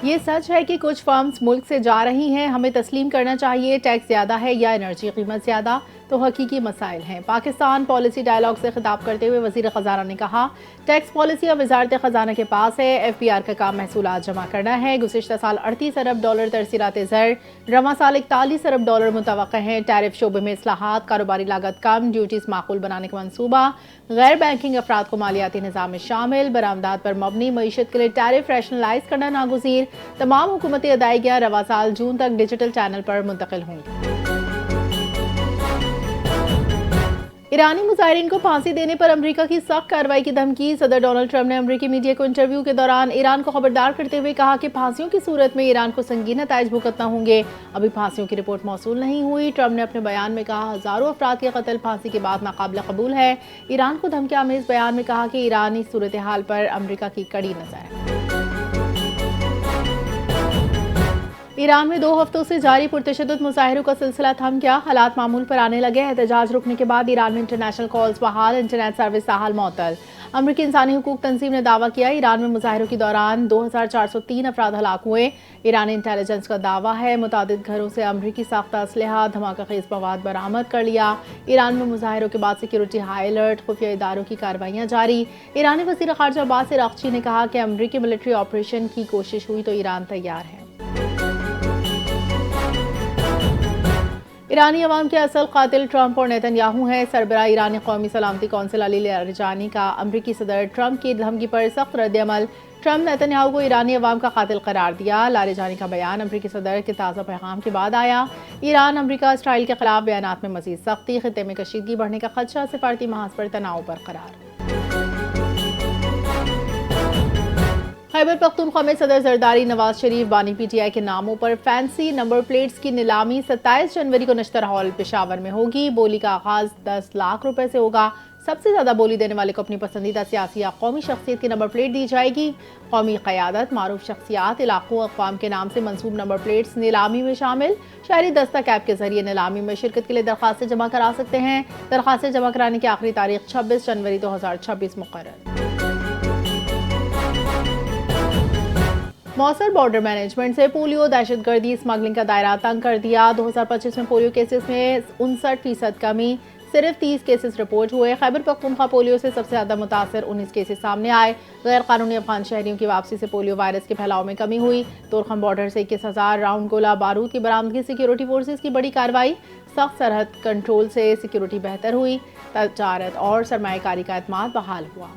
یہ سچ ہے کہ کچھ فرمز ملک سے جا رہی ہیں، ہمیں تسلیم کرنا چاہیے ٹیکس زیادہ ہے یا انرجی قیمت زیادہ تو حقیقی مسائل ہیں۔ پاکستان پالیسی ڈائیلاگ سے خطاب کرتے ہوئے وزیر خزانہ نے کہا، ٹیکس پالیسی اب وزارت خزانہ کے پاس ہے، ایف بی آر کا کام محصولات جمع کرنا ہے۔ گزشتہ سال 38 ارب ڈالر ترسیلات زر، رواں سال 41 ارب ڈالر متوقع ہیں۔ ٹیرف شعبے میں اصلاحات، کاروباری لاگت کم، ڈیوٹیز معقول بنانے کا منصوبہ، غیر بینکنگ افراد کو مالیاتی نظام میں شامل، برآمدات پر مبنی معیشت کے لیے ٹیرف ریشنلائز کرنا ناگزیر، تمام حکومتی ادائیگیاں رواں سال جون تک ڈیجیٹل چینل پر منتقل ہوں گی۔ ایرانی مظاہرین کو پھانسی دینے پر امریکہ کی سخت کارروائی کی دھمکی۔ صدر ڈونلڈ ٹرمپ نے امریکی میڈیا کو انٹرویو کے دوران ایران کو خبردار کرتے ہوئے کہا کہ پھانسیوں کی صورت میں ایران کو سنگین نتائج بھگتنا ہوں گے۔ ابھی پھانسیوں کی رپورٹ موصول نہیں ہوئی۔ ٹرمپ نے اپنے بیان میں کہا، ہزاروں افراد کے قتل پھانسی کے بعد ناقابل قبول ہے۔ ایران کو دھمکی آمیز بیان میں کہا کہ ایرانی صورتحال پر امریکہ کی کڑی نظر ہے۔ ایران میں 2 ہفتوں سے جاری پرتشدد مظاہروں کا سلسلہ تھم گیا، حالات معمول پر آنے لگے۔ احتجاج رکنے کے بعد ایران میں انٹرنیشنل کالز بحال، انٹرنیٹ سروس تاحال معطل۔ امریکی انسانی حقوق تنظیم نے دعویٰ کیا، ایران میں مظاہروں کے دوران 2403 افراد ہلاک ہوئے۔ ایرانی انٹیلیجنس کا دعویٰ ہے متعدد گھروں سے امریکی ساختہ اسلحہ، دھماکہ خیز مواد برآمد کر لیا۔ ایران میں مظاہروں کے بعد سیکیورٹی ہائی الرٹ، خفیہ اداروں کی کارروائیاں جاری۔ ایرانی وزیر خارجہ عباس اراغچی نے کہا کہ امریکی ملٹری آپریشن کی کوشش ہوئی تو ایران تیار ہے۔ ایرانی عوام کے اصل قاتل ٹرمپ اور نیتن یاہو ہیں۔ سربراہ ایرانی قومی سلامتی کونسل علی لاریجانی کا امریکی صدر ٹرمپ کی دھمکی پر سخت رد عمل۔ ٹرمپ نیتن یاہو کو ایرانی عوام کا قاتل قرار دیا۔ لاریجانی کا بیان امریکی صدر کے تازہ پیغام کے بعد آیا۔ ایران امریکہ اسرائیل کے خلاف بیانات میں مزید سختی، خطے میں کشیدگی بڑھنے کا خدشہ، سفارتی محاذ پر تناؤ برقرار۔ خیبر پختونخوا میں صدر زرداری، نواز شریف، بانی پی ٹی آئی کے ناموں پر فینسی نمبر پلیٹس کی نیلامی 27 جنوری کو نشتر ہال پشاور میں ہوگی۔ بولی کا آغاز 10 لاکھ روپے سے ہوگا۔ سب سے زیادہ بولی دینے والے کو اپنی پسندیدہ سیاسی یا قومی شخصیت کی نمبر پلیٹ دی جائے گی۔ قومی قیادت، معروف شخصیات، علاقوں، اقوام کے نام سے منسوب نمبر پلیٹس نیلامی میں شامل۔ شہری دستک ایپ کے ذریعے نیلامی میں شرکت کے لیے درخواستیں جمع کرا سکتے ہیں۔ درخواستیں جمع کرانے کی آخری تاریخ 26 جنوری 2026 مقرر۔ موثر بارڈر مینجمنٹ سے پولیو، دہشت گردی، اسمگلنگ کا دائرہ تنگ کر دیا۔ 2025 میں پولیو کیسز میں 59% کمی، صرف 30 کیسز رپورٹ ہوئے۔ خیبر پختونخوا پولیو سے سب سے زیادہ متاثر 19 کیسز سامنے آئے۔ غیر قانونی افغان شہریوں کی واپسی سے پولیو وائرس کے پھیلاؤ میں کمی ہوئی۔ تورخم بارڈر سے 21,000 راؤنڈ گولہ بارود کی برآمدگی، سیکیورٹی فورسز کی بڑی کارروائی۔ سخت سرحد کنٹرول سے سیکیورٹی بہتر ہوئی، تجارت اور سرمایہ کاری کا اعتماد بحال ہوا۔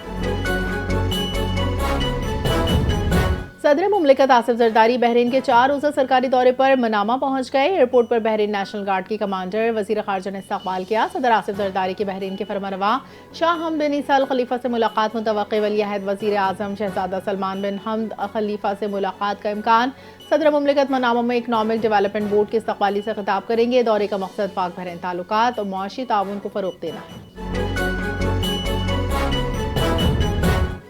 صدر مملکت آصف زرداری بحرین کے 4 روزہ سرکاری دورے پر منامہ پہنچ گئے۔ ایئرپورٹ پر بحرین نیشنل گارڈ کی کمانڈر وزیر خارجہ نے استقبال کیا۔ صدر آصف زرداری کی بحرین کے فرمانروا شاہ حمد بن عیسی الخلیفہ سے ملاقات متوقع۔ ولی عہد وزیر اعظم شہزادہ سلمان بن حمد الخلیفہ سے ملاقات کا امکان۔ صدر مملکت منامہ میں اکنامک ڈیولپمنٹ بورڈ کے استقبالی سے خطاب کریں گے۔ دورے کا مقصد پاک بحرین تعلقات اور معاشی تعاون کو فروغ دینا ہے۔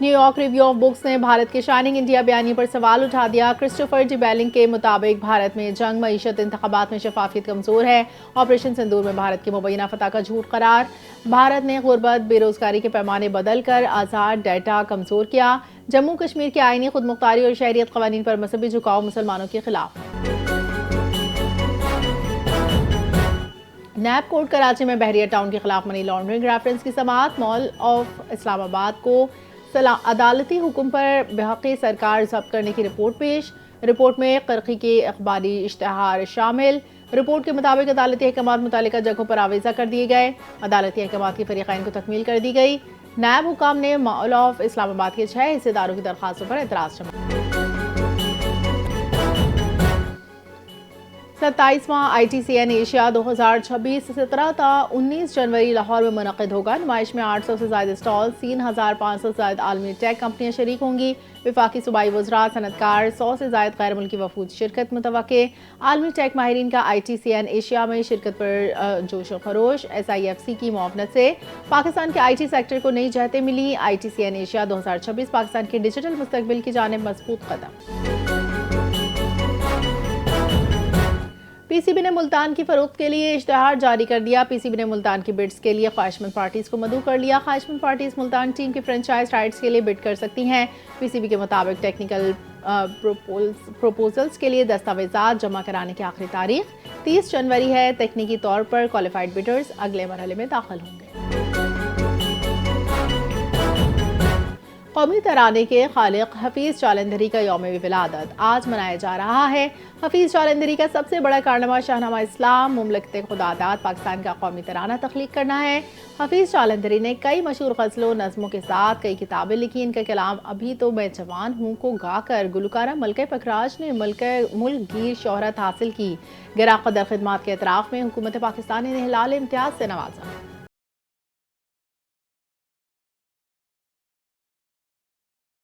New York review of books نے بھارت کے شائننگ انڈیا بیانیے پر سوال اٹھا دیا۔ کرسٹوفر ڈی بیلنگ کے مطابق بھارت میں جنگ، معیشت، انتخابات میں شفافیت کمزور ہے۔ آپریشن سندور میں بھارت کی مبینہ فتح کا جھوٹ قرار۔ بھارت نے غربت، بے روزگاری کے پیمانے بدل کر آزاد ڈیٹا کمزور کیا۔ جموں کشمیر کے آئینی خود مختاری اور شہریت قوانین پر مذہبی جھکاؤ مسلمانوں کے خلاف۔ نیب کورٹ کراچی میں بحریہ ٹاؤن کے خلاف منی لانڈرنگ ریفرنس کی سماعت۔ مال آف اسلام آباد کو عدالتی حکم پر بحقی سرکار ضبط کرنے کی رپورٹ پیش۔ رپورٹ میں قرقی کے اخباری اشتہار شامل۔ رپورٹ کے مطابق عدالتی احکامات متعلقہ جگہوں پر آویزہ کر دیے گئے۔ عدالتی احکامات کی فریقین کو تکمیل کر دی گئی۔ نیب حکام نے مال آف اسلام آباد کے 6 حصص داروں کی درخواستوں پر اعتراض جمع کیا۔ 27واں ITCN ایشیا 2026 17 تا 19 جنوری لاہور میں منعقد ہوگا۔ نمائش میں 800 سے زائد اسٹال، 3,500 سے زائد عالمی ٹیک کمپنیاں شریک ہوں گی۔ وفاقی صوبائی وزراء، صنعتکار، 100 سے زائد غیر ملکی وفود شرکت متوقع۔ عالمی ٹیک ماہرین کا ITCN ایشیا میں شرکت پر جوش و خروش۔ SIFC کی معاونت سے پاکستان کے IT سیکٹر کو نئی جہتیں ملی۔ ITCN ایشیا 2026 پاکستان کے ڈیجیٹل مستقبل کی جانب مضبوط قدم۔ پی سی بی نے ملتان کی فروخت کے لیے اشتہار جاری کر دیا۔ پی سی بی نے ملتان کی بڈز کے لیے خواہشمند پارٹیز کو مدعو کر لیا۔ خواہشمند پارٹیز ملتان ٹیم کی فرنچائز رائٹس کے لیے بڈ کر سکتی ہیں۔ پی سی بی کے مطابق ٹیکنیکل پروپوزلز کے لیے دستاویزات جمع کرانے کی آخری تاریخ 30 جنوری ہے۔ تکنیکی طور پر کوالیفائڈ بڈرز اگلے مرحلے میں داخل ہوں گے۔ قومی ترانے کے خالق حفیظ جالندھری کا یوم ولادت آج منایا جا رہا ہے۔ حفیظ جالندھری کا سب سے بڑا کارنامہ شاہنامہ اسلام مملکت خدا داد پاکستان کا قومی ترانہ تخلیق کرنا ہے۔ حفیظ جالندھری نے کئی مشہور غزلوں نظموں کے ساتھ کئی کتابیں لکھی۔ ان کا کلام ابھی تو میں جوان ہوں کو گا کر گلوکارہ ملکہ پکھراج نے ملک گیر شہرت حاصل کی۔ گراں قدر خدمات کے اعتراف میں حکومت پاکستان نے ہلال امتیاز سے نوازا۔